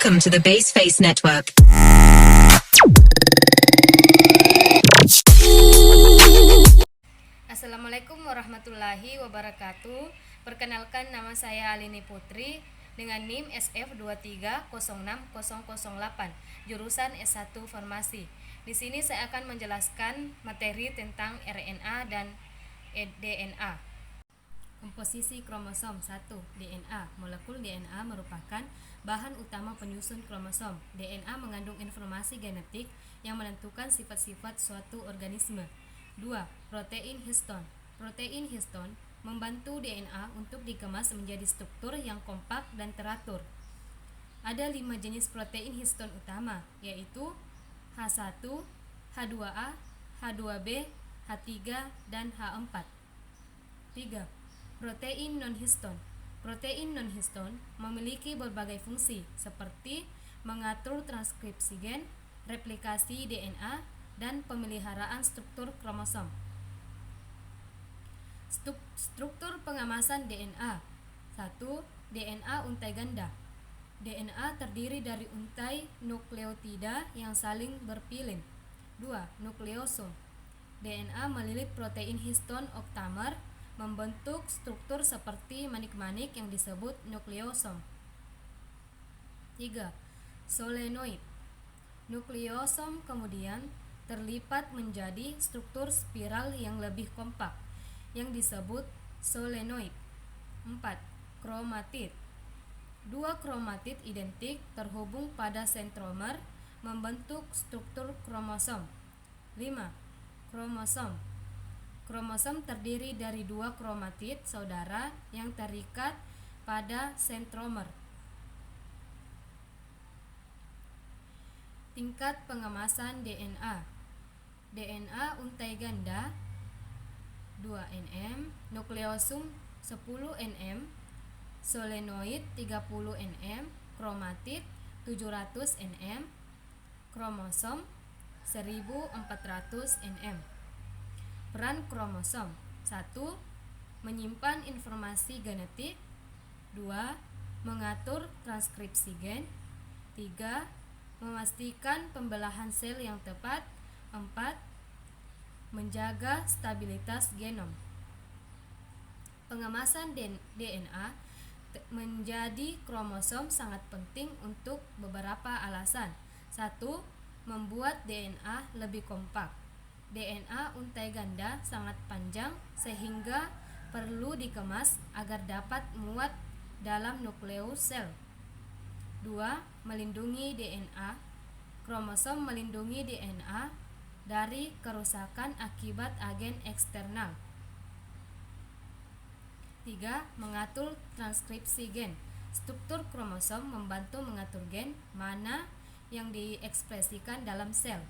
Welcome to the Baseface Network. Assalamualaikum warahmatullahi wabarakatuh. Perkenalkan, nama saya Alini Putri dengan NIM SF2306008, jurusan S1 Farmasi. Di sini saya akan menjelaskan materi tentang RNA dan DNA. Komposisi kromosom 1. DNA. Molekul DNA merupakan bahan utama penyusun kromosom. DNA mengandung informasi genetik yang menentukan sifat-sifat suatu organisme. 2. Protein histon. Protein histon membantu DNA untuk dikemas menjadi struktur yang kompak dan teratur. Ada 5 jenis protein histon utama, yaitu H1, H2A, H2B, H3, dan H4. 3. Protein non-histon. Protein non-histon memiliki berbagai fungsi seperti mengatur transkripsi gen, replikasi DNA, dan pemeliharaan struktur kromosom. Struktur pengemasan DNA. 1. DNA untai ganda. DNA terdiri dari untai nukleotida yang saling berpilin. 2. Nukleosom. DNA melilit protein histon oktamer membentuk struktur seperti manik-manik yang disebut nukleosom. 3. Solenoid. Nukleosom kemudian terlipat menjadi struktur spiral yang lebih kompak yang disebut solenoid. 4. Kromatid. 2 kromatid identik terhubung pada sentromer membentuk struktur kromosom. 5. Kromosom. Kromosom terdiri dari 2 kromatid saudara yang terikat pada sentromer. Tingkat pengemasan DNA. DNA untai ganda 2 nm, nukleosum 10 nm, solenoid 30 nm, kromatid 700 nm, kromosom 1400 nm. Peran kromosom. 1. Menyimpan informasi genetik. 2. Mengatur transkripsi gen. 3. Memastikan pembelahan sel yang tepat. 4. Menjaga stabilitas genom. Pengemasan DNA menjadi kromosom sangat penting untuk beberapa alasan. 1. Membuat DNA lebih kompak. DNA untai ganda sangat panjang sehingga perlu dikemas agar dapat muat dalam nukleus sel. 2. Melindungi DNA. Kromosom melindungi DNA dari kerusakan akibat agen eksternal. 3. Mengatur transkripsi gen. Struktur kromosom membantu mengatur gen mana yang diekspresikan dalam sel.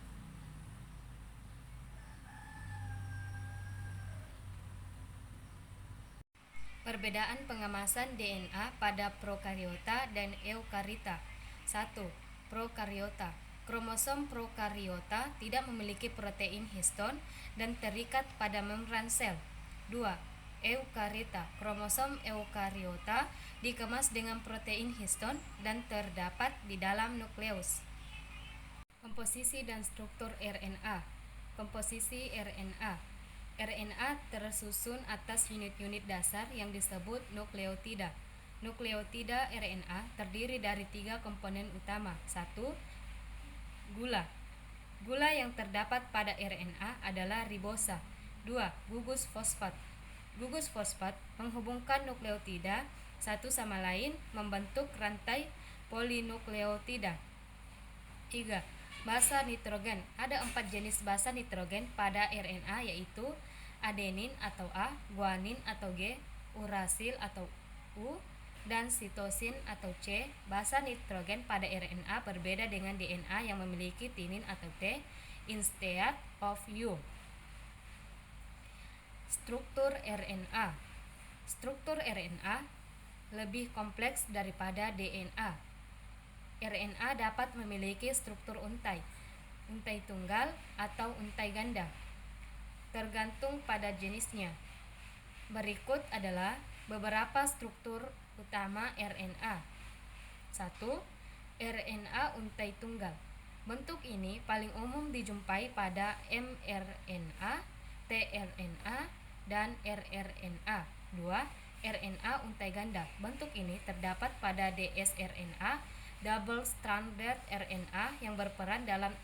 Perbedaan pengemasan DNA pada prokariota dan eukariota. 1. Prokariota. Kromosom prokariota tidak memiliki protein histon dan terikat pada membran sel. 2. Eukariota. Kromosom eukariota dikemas dengan protein histon dan terdapat di dalam nukleus. Komposisi dan struktur RNA. Komposisi RNA. RNA tersusun atas unit-unit dasar yang disebut nukleotida. Nukleotida RNA terdiri dari 3 komponen utama. 1. Gula. Gula yang terdapat pada RNA adalah ribosa. 2. Gugus fosfat. Gugus fosfat menghubungkan nukleotida satu sama lain membentuk rantai polinukleotida. 3. Basa nitrogen. Ada 4 jenis basa nitrogen pada RNA, yaitu adenin atau A, guanin atau G, urasil atau U, dan sitosin atau C. Basa nitrogen pada RNA berbeda dengan DNA yang memiliki tinin atau T instead of U. Struktur RNA. Struktur RNA lebih kompleks daripada DNA. RNA dapat memiliki struktur untai tunggal atau untai ganda, tergantung pada jenisnya. Berikut adalah beberapa struktur utama RNA. 1. RNA untai tunggal. Bentuk ini paling umum dijumpai pada mRNA, tRNA, dan rRNA. 2. RNA untai ganda. Bentuk ini terdapat pada dsRNA, double stranded RNA yang berperan dalam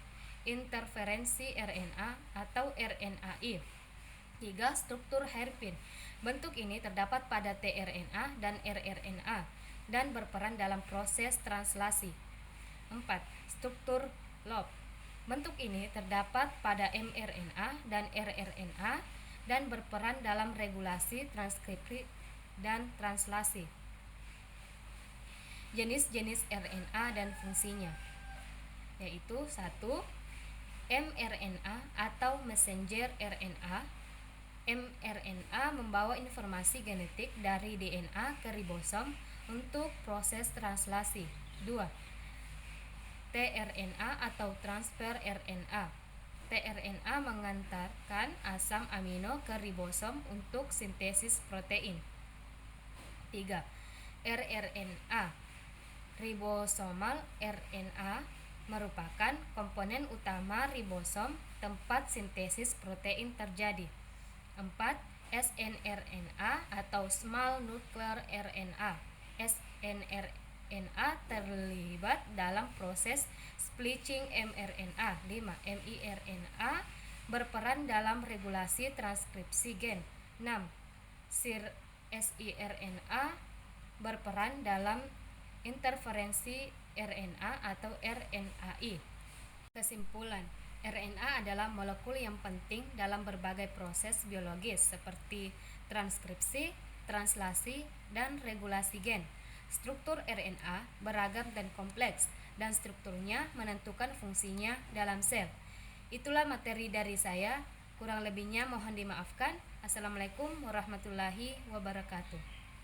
interferensi RNA atau RNAi. 3. Struktur hairpin. Bentuk ini terdapat pada tRNA dan rRNA dan berperan dalam proses translasi. 4. Struktur loop. Bentuk ini terdapat pada mRNA dan rRNA dan berperan dalam regulasi transkripsi dan translasi. Jenis-jenis RNA dan fungsinya yaitu 1. mRNA atau messenger RNA. mRNA membawa informasi genetik dari DNA ke ribosom untuk proses translasi. 2. tRNA atau transfer RNA. tRNA mengantarkan asam amino ke ribosom untuk sintesis protein. 3. rRNA. Ribosomal RNA merupakan komponen utama ribosom tempat sintesis protein terjadi. 4. snRNA atau small nuclear RNA. snRNA terlibat dalam proses splitting mRNA. 5. miRNA berperan dalam regulasi transkripsi gen. 6. siRNA berperan dalam interferensi RNA atau RNAi. Kesimpulan, RNA adalah molekul yang penting dalam berbagai proses biologis seperti transkripsi, translasi, dan regulasi gen. Struktur RNA beragam dan kompleks, dan strukturnya menentukan fungsinya dalam sel. Itulah materi dari saya, kurang lebihnya mohon dimaafkan. Assalamualaikum warahmatullahi wabarakatuh.